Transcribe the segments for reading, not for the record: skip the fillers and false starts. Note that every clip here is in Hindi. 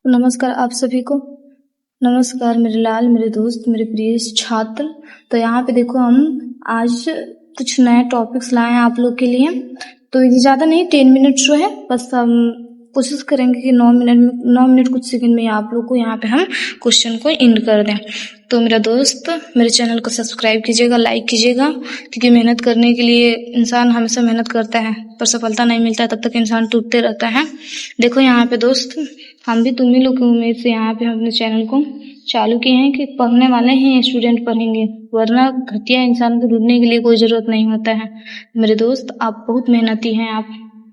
नमस्कार आप सभी को। नमस्कार मेरे लाल, मेरे दोस्त, मेरे प्रिय छात्र। तो यहाँ पे देखो हम आज कुछ नए टॉपिक्स लाए हैं आप लोग के लिए। तो ये ज़्यादा नहीं, 10 मिनट जो है बस हम कोशिश करेंगे कि 9 मिनट कुछ सेकंड में आप लोग को यहाँ पे हम क्वेश्चन को एंड कर दें। तो मेरा दोस्त मेरे चैनल को सब्सक्राइब कीजिएगा, लाइक कीजिएगा, क्योंकि मेहनत करने के लिए इंसान हमेशा मेहनत करता है पर सफलता नहीं मिलता है, तब तक इंसान टूटते रहता है। देखो यहाँ पे दोस्त, हम भी तुम्ही लोग की उम्मीद से यहाँ पे हम अपने चैनल को चालू किए हैं कि पढ़ने वाले ही स्टूडेंट पढ़ेंगे, वरना घटिया इंसान को ढूंढने के लिए कोई ज़रूरत नहीं होता है। मेरे दोस्त आप बहुत मेहनती हैं, आप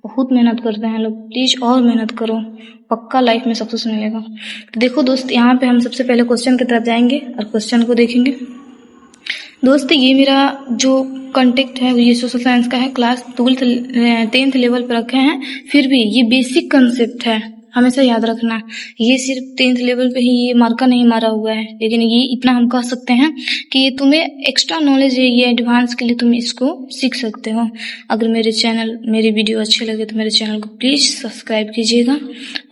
बहुत मेहनत करते हैं लोग, प्लीज़ और मेहनत करो, पक्का लाइफ में सक्सेस मिलेगा। तो देखो दोस्त, यहाँ पे हम सबसे पहले क्वेश्चन की तरफ जाएंगे और क्वेश्चन को देखेंगे। दोस्त ये मेरा जो कंटेक्ट है ये सोशल साइंस का है, क्लास 10th लेवल पर रखे हैं, फिर भी ये बेसिक कंसेप्ट है, हमेशा याद रखना। ये सिर्फ 10th लेवल पे ही ये मार्का नहीं मारा हुआ है, लेकिन ये इतना हम कह सकते हैं कि ये तुम्हें एक्स्ट्रा नॉलेज है, ये एडवांस के लिए तुम इसको सीख सकते हो। अगर मेरी वीडियो अच्छे लगे तो मेरे चैनल को प्लीज़ सब्सक्राइब कीजिएगा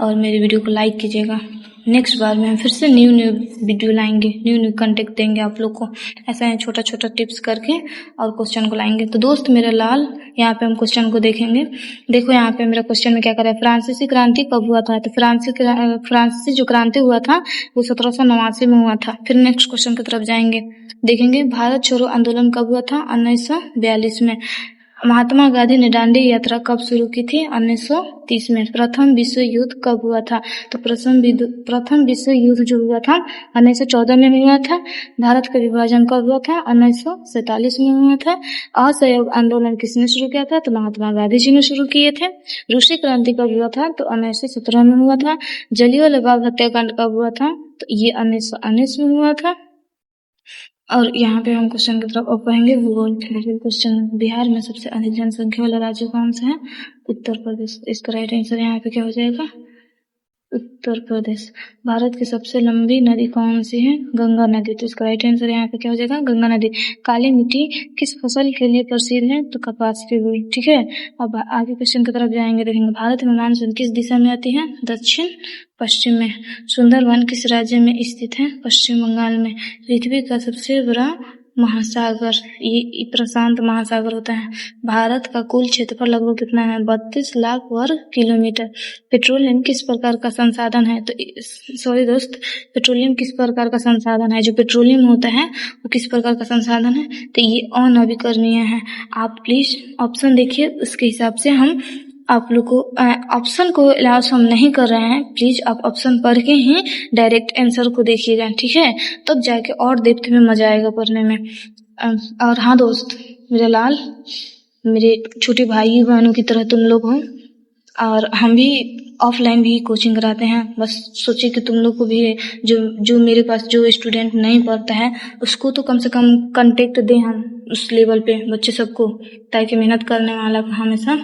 और मेरी वीडियो को लाइक कीजिएगा। नेक्स्ट बार में हम फिर से न्यू वीडियो लाएंगे, न्यू कंटेंट देंगे आप लोग को, ऐसा है छोटा छोटा टिप्स करके और क्वेश्चन को लाएंगे। तो दोस्त मेरा लाल, यहाँ पे हम क्वेश्चन को देखेंगे। देखो यहाँ पे मेरा क्वेश्चन में क्या कर रहा है, फ्रांसीसी क्रांति कब हुआ था? तो फ्रांसीसी जो क्रांति हुआ था वो 1789 में हुआ था। फिर नेक्स्ट क्वेश्चन की तरफ जाएंगे, देखेंगे भारत छोड़ो आंदोलन कब हुआ था? 1942 में। महात्मा गांधी ने दांडी यात्रा कब शुरू की थी? 1930 में। प्रथम विश्व युद्ध कब हुआ था? तो प्रथम विश्व युद्ध जो हुआ था 1914 में हुआ था। भारत का विभाजन कब हुआ था? 1947 में हुआ था। असहयोग आंदोलन किसने शुरू किया था? तो महात्मा गांधी जी ने शुरू किए थे। रूसी क्रांति कब हुआ था? तो 1917 में हुआ था। जलियांवाला बाग हत्याकांड कब हुआ था? तो ये 1919 में हुआ था। और यहाँ पे हम क्वेश्चन की तरफ पढ़ेंगे भूगोल क्वेश्चन। बिहार में सबसे अधिक जनसंख्या वाला राज्य कौन सा है? उत्तर प्रदेश। इसका राइट आंसर यहाँ पे क्या हो जाएगा? उत्तर प्रदेश। भारत की सबसे लंबी नदी कौन सी है? गंगा नदी। तो इसका राइट आंसर यहाँ पे क्या हो जाएगा? गंगा नदी। काली मिट्टी किस फसल के लिए प्रसिद्ध है? तो कपास की हुई। ठीक है, अब आगे क्वेश्चन की तरफ जाएंगे, देखेंगे भारत में मानसून किस दिशा में आती है? दक्षिण पश्चिम में। सुंदरवन किस राज्य में स्थित है? पश्चिम बंगाल में। पृथ्वी का सबसे बड़ा महासागर ये प्रशांत महासागर होता है। भारत का कुल क्षेत्रफल लगभग कितना है? 32 लाख वर्ग किलोमीटर। पेट्रोलियम किस प्रकार का संसाधन है? तो सॉरी दोस्त, पेट्रोलियम किस प्रकार का संसाधन है? जो पेट्रोलियम होता है वो किस प्रकार का संसाधन है? तो ये अनवीकरणीय है। आप प्लीज ऑप्शन देखिए, उसके हिसाब से हम आप लोग को ऑप्शन को इलाज हम नहीं कर रहे हैं, प्लीज आप ऑप्शन पढ़ के ही डायरेक्ट आंसर को देखिएगा, ठीक है? तब जाके और डेप्थ में मजा आएगा पढ़ने में। और हाँ दोस्त मेरे लाल, मेरे छोटे भाई बहनों की तरह तुम लोग हो, और हम भी ऑफलाइन भी कोचिंग कराते हैं। बस सोचिए कि तुम लोग को भी जो मेरे पास जो स्टूडेंट नहीं पढ़ता है उसको तो कम से कम कंटेक्ट दें हम उस लेवल पे बच्चे सबको, ताकि मेहनत करने वाला को हमेशा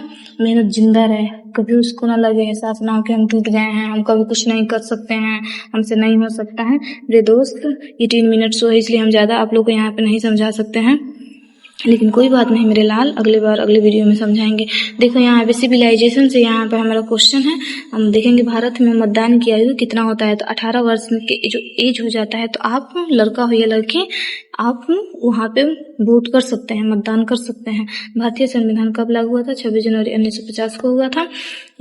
मेहनत जिंदा रहे, कभी उसको ना लगे एहसास ना हो कि हम टूट गए हैं, हम कभी कुछ नहीं कर सकते हैं, हमसे नहीं हो सकता है। मेरे दोस्त ये 3 मिनट शो है, इसलिए हम ज़्यादा आप लोग को यहाँ पे नहीं समझा सकते हैं, लेकिन कोई बात नहीं मेरे लाल, अगले बार अगले वीडियो में समझाएंगे। देखो यहाँ पे सिविलाइजेशन से यहाँ पे हमारा क्वेश्चन है, हम देखेंगे भारत में मतदान की आयु कितना होता है? तो 18 वर्ष के जो एज हो जाता है, तो आप लड़का हो या लड़की, आप वहाँ पे वोट कर सकते हैं, मतदान कर सकते हैं। भारतीय संविधान कब लागू हुआ था? 26 जनवरी 1950 को हुआ था।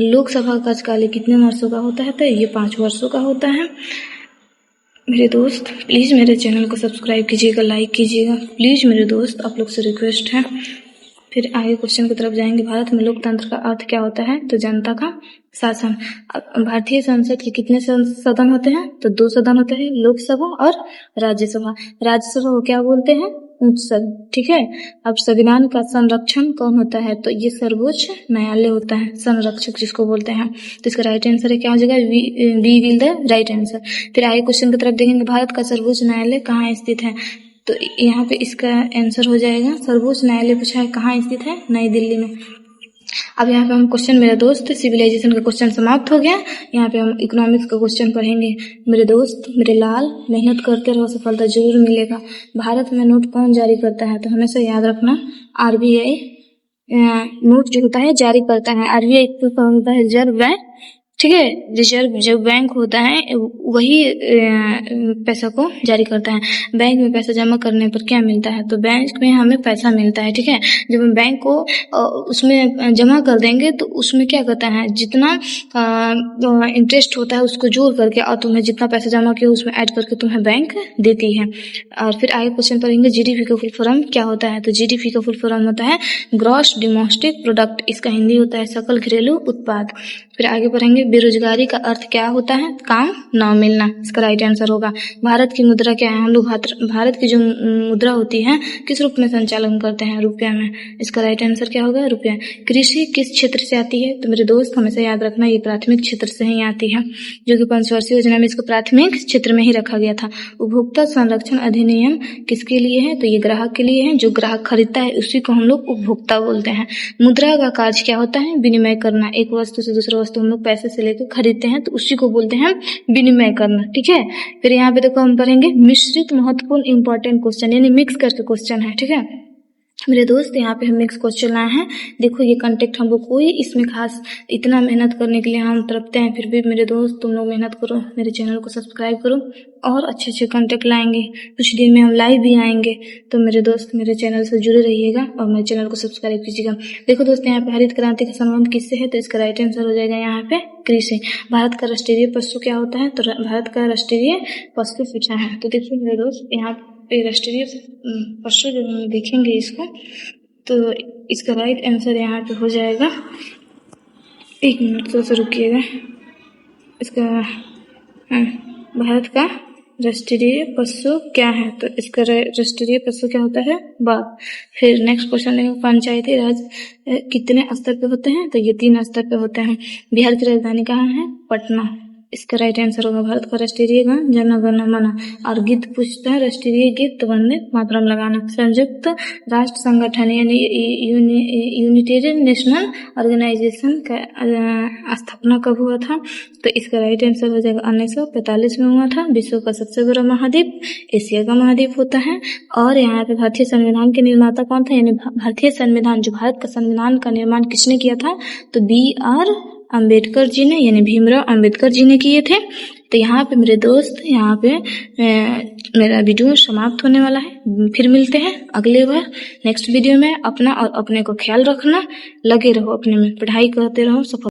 लोकसभा का कार्यकाल कितने वर्षों का होता है? तो ये 5 वर्षों का होता है। मेरे दोस्त प्लीज़ मेरे चैनल को सब्सक्राइब कीजिएगा, लाइक कीजिएगा, प्लीज़ मेरे दोस्त, आप लोग से रिक्वेस्ट है। फिर आगे क्वेश्चन की तरफ जाएंगे, भारत में लोकतंत्र का अर्थ क्या होता है? तो जनता का शासन। भारतीय संसद के कितने सदन होते हैं? तो 2 सदन होते हैं, लोकसभा और राज्यसभा। राज्यसभा को क्या बोलते हैं? उच्च सदन, ठीक है। अब संविधान का संरक्षण कौन होता है? तो ये सर्वोच्च न्यायालय होता है, संरक्षक जिसको बोलते हैं। तो इसका राइट आंसर है क्या हो जाएगा? We will the right answer. फिर आगे क्वेश्चन की तरफ देखेंगे, भारत का सर्वोच्च न्यायालय कहाँ स्थित है? तो यहाँ पे इसका आंसर हो जाएगा, सर्वोच्च न्यायालय पूछा है कहाँ स्थित है? नई दिल्ली में। अब यहाँ पे हम क्वेश्चन, मेरे दोस्त सिविलाइजेशन का क्वेश्चन समाप्त हो गया। यहाँ पे हम इकोनॉमिक्स का क्वेश्चन पढ़ेंगे। मेरे दोस्त मेरे लाल, मेहनत करते रहो, सफलता जरूर मिलेगा। भारत में नोट कौन जारी करता है? तो हमेशा याद रखना RBI नोट जो होता है जारी करता है। RBI होता है रिजर्व बैंक, ठीक है। रिजर्व जो बैंक होता है वही पैसा को जारी करता है। बैंक में पैसा जमा करने पर क्या मिलता है, तो बैंक में हमें पैसा मिलता है, ठीक है। जब हम बैंक को उसमें जमा कर देंगे तो उसमें क्या करता है, जितना इंटरेस्ट होता है उसको जोड़ करके और तुम्हें जितना पैसा जमा किया उसमें ऐड करके तुम्हें बैंक देती है। और फिर आगे क्वेश्चन पढ़ेंगे जीडीपी का फुल फॉर्म क्या होता है, तो जीडीपी का फुल फॉर्म होता है ग्रॉस डोमेस्टिक प्रोडक्ट, इसका हिंदी होता है सकल घरेलू उत्पाद। फिर आगे पढ़ेंगे बेरोजगारी का अर्थ क्या होता है, काम ना मिलना, इसका राइट आंसर होगा। भारत की मुद्रा क्या है, हम लोग भारत की जो मुद्रा होती है किस रूप में संचालन करते हैं, रुपया में, इसका राइट आंसर क्या होगा, रुपया। कृषि किस क्षेत्र से आती है, तो मेरे दोस्त हमेशा याद रखना ये प्राथमिक क्षेत्र से ही आती है, जो कि पंचवर्षीय योजना में इसको प्राथमिक क्षेत्र में ही रखा गया था। उपभोक्ता संरक्षण अधिनियम किसके लिए है, तो ये ग्राहक के लिए है, जो ग्राहक खरीदता है उसी को हम लोग उपभोक्ता बोलते हैं। मुद्रा का कार्य क्या होता है, विनिमय करना, एक वस्तु से दूसरा वस्तु हम लोग पैसे से लेकर खरीदते हैं तो उसी को बोलते हैं विनिमय करना, ठीक है। फिर यहाँ पे देखो हम पढ़ेंगे मिश्रित महत्वपूर्ण इंपॉर्टेंट क्वेश्चन, यानी मिक्स करके क्वेश्चन है, ठीक है मेरे दोस्त। यहाँ पे हम मिक्स क्वेश्चन लाए हैं। देखो ये कंटेंट हम लोग कोई इसमें खास इतना मेहनत करने के लिए हम तड़पते हैं, फिर भी मेरे दोस्त तुम लोग मेहनत करो, मेरे चैनल को सब्सक्राइब करो और अच्छे अच्छे कंटेंट लाएंगे। कुछ दिन में हम लाइव भी आएंगे, तो मेरे दोस्त मेरे चैनल से जुड़े रहिएगा और मेरे चैनल को सब्सक्राइब कीजिएगा। देखो दोस्त यहाँ पे हरित क्रांति का संबंध किससे है, तो इसका राइट आंसर हो जाएगा यहाँ पे कृषि। भारत का राष्ट्रीय पशु क्या होता है, तो भारत का राष्ट्रीय पशु पूछा है। तो देखिए मेरे दोस्त यहाँ राष्ट्रीय पशु जब हम देखेंगे इसको, तो इसका राइट आंसर यहाँ पे हो जाएगा, एक मिनट तो रुकिएगा, इसका भारत का राष्ट्रीय पशु क्या है, तो इसका राष्ट्रीय पशु क्या होता है, बाघ। फिर नेक्स्ट क्वेश्चन लेंगे पंचायती राज कितने स्तर पे होते हैं, तो ये 3 स्तर पे होते हैं। बिहार की राजधानी कहाँ है, पटना, इसका राइट आंसर होगा। भारत का राष्ट्रीय गान जन गण मन, और गीत पूछता है राष्ट्रीय गीत तो वंदे मातरम लगाना। संयुक्त राष्ट्र संगठन यानी यूनाइटेड नेशनल ऑर्गेनाइजेशन का स्थापना कब हुआ था, तो इसका राइट आंसर हो जाएगा 1945 में हुआ था। विश्व का सबसे बड़ा महाद्वीप एशिया का महाद्वीप होता है। और यहाँ पे भारतीय संविधान के निर्माता कौन था, यानी भारतीय संविधान जो भारत का संविधान का निर्माण किसने किया था, तो BR अम्बेडकर जी ने, यानी भीमराव अम्बेडकर जी ने किए थे। तो यहाँ पे मेरे दोस्त यहाँ पे मेरा वीडियो समाप्त होने वाला है। फिर मिलते हैं अगले बार नेक्स्ट वीडियो में। अपना और अपने को ख्याल रखना, लगे रहो अपने में, पढ़ाई करते रहो, सफल